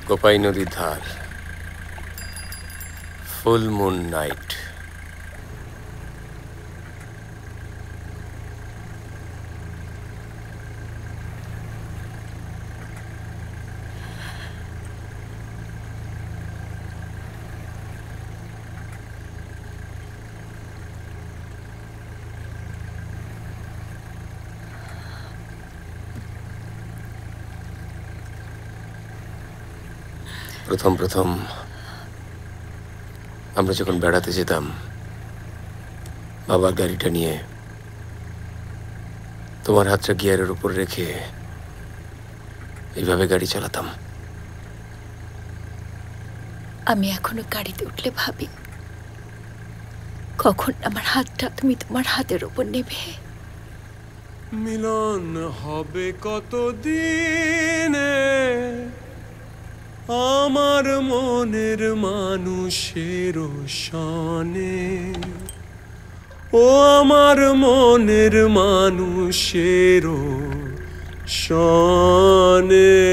কোপাই নদীর ধার, full moon night. প্রথম প্রথম আমরা যখন বেড়াতে যেতাম বাবার গাড়িটা নিয়ে, তোমার হাতটা গিয়ারের উপর রেখে এইভাবে গাড়ি চালাতাম। আমি এখনো গাড়িতে উঠলে ভাবি কখন আমার হাতটা তুমি তোমার হাতের উপর নেবে। মিলন হবে কতদিনে আমার মনের মানুষের সনে, ও আমার মনের মানুষের সনে।